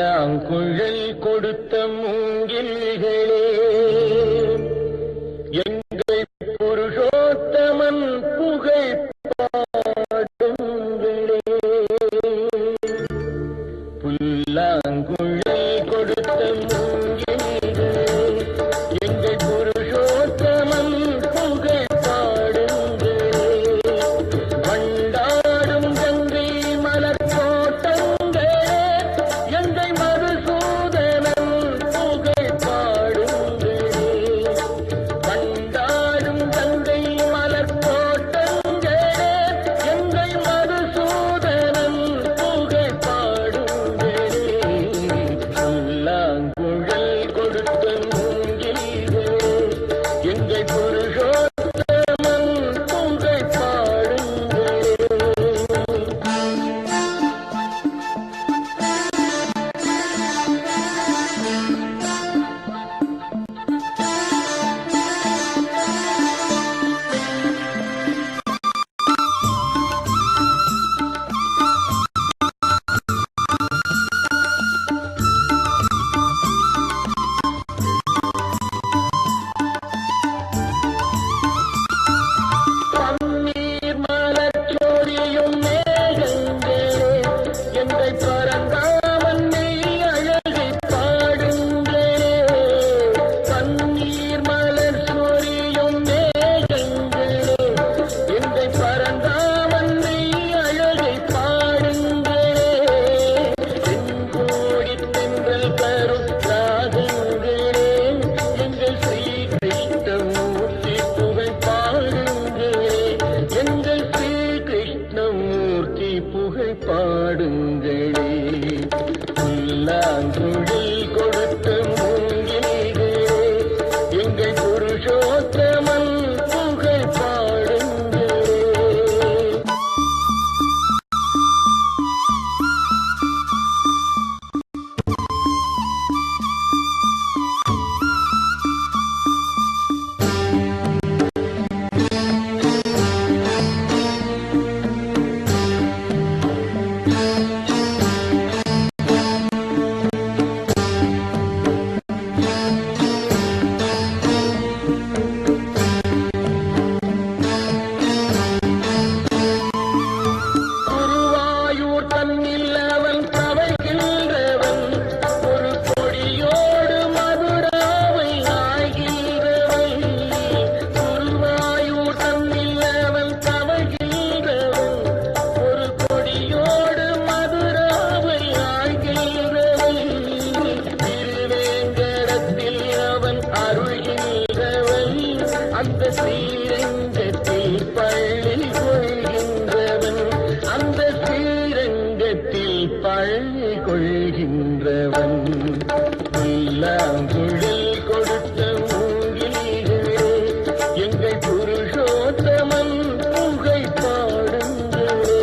புல்லாங்குழல் கொடுத்த மூங்கில்களே, எங்கள் புருஷோத்தமன் புகழ் பாடுங்களே. புல்லாங்குழல் கொடுத்த மூங்கில்களே, எங்கள் புருஷோத்தமன் புகழ் பாடுங்களே. வண்டாடும் கங்கை மலர் தோட்டங்களே, எங்கள் மதுசூதனன் புகழ் பாடுங்களே. வண்டாடும் கங்கை மலர் தோட்டங்களே, எங்கள் மதுசூதனன் புகழ் பாடுங்களே. புல்லாங்குழல் கொடுத்த மூங்கில்களே, எங்கள் புருஷோத்தமன் புகழ் பாடுங்களே. பன்னீர் மலர் சோரியும் மேகங்களே, எங்கள் பரந்தாமன் மெய் அழகை பாடுங்களே. பன்னீர் மலர் சோரியும் மேகங்களே, எங்கள் பரந்தாமன் மெய் அழகை பாடுங்களே. தென்கோடி தென்றல் தரும் ராகங்களே, எங்கள் ஸ்ரீ கிருஷ்ணமூர்த்தி புகழ் பாடுங்களே. எங்கள் ஸ்ரீ கிருஷ்ணமூர்த்தி புகழ் பாடுங்களே. புல்லாங்குழல் கொடுத்த மூங்கில்களே, எங்கள் புருஷோத்தமன் புகழ் பாடுங்களே. குருவாயூர் தன்னில் அவன் தவழ்கின்றவன், ஒரு கொடியோடு மதுராவை ஆய்கின்றவன். குருவாயூர் தன்னில் அவன் தவழ்கின்றவன், ஒரு கொடியோடு மதுராவை ஆய்கின்றவன். திருவேங்கடத்தில் அவன் அருள்கின்றவன், அந்த ஸ்ரீரங்கத்தில் பள்ளி கொள்கின்றவன். அந்த ஸ்ரீரங்கத்தில் பள்ளி கொள்கின்றவன். புல்லாங்குழல் கொடுத்த மூங்கில்களே, எங்கள் புருஷோத்தமன் புகழ் பாடுங்களே.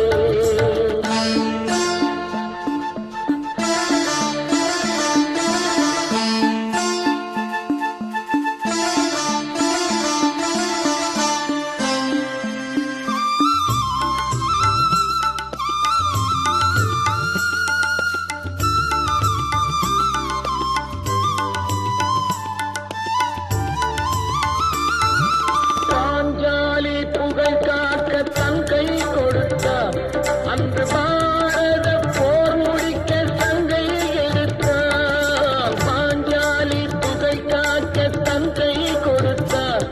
பாஞ்சாலி புகழ் காக்க தன் கை கொடுத்தார், அன்று பாரத போர் முடிக்க சங்கை எடுத்தார். பாஞ்சாலி புகழ் காக்க தன் கை கொடுத்தார்,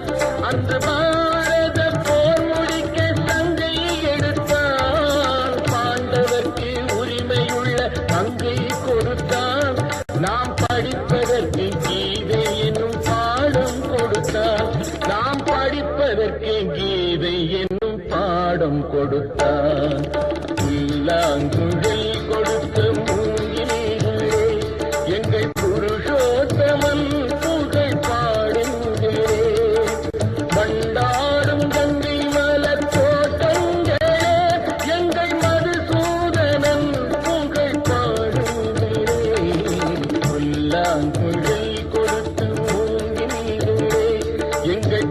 அன்று பாரத போர் முடிக்க சங்கை எடுத்தார். பாண்டவர்க்கு உரிமையுள்ள பங்கை கொடுத்தார், நாம் படிப்பதற்கு கீதை என்னும் பாடம் கொடுத்தார். நாம் படிப்பதற்கு கீதை என்னும் பாடம் கொடுத்தார். புல்லாங்குழல் கொடுத்த மூங்கில்களே, எங்கள் புருஷோத்தமன் புகழ் பாடுங்களே. வண்டாடும் கங்கை மலர் தோட்டங்களே, எங்கள் மதுசூதனன் புகழ் பாடுங்களே. புல்லாங்குழல் கொடுத்த மூங்கில்களே, எங்கள்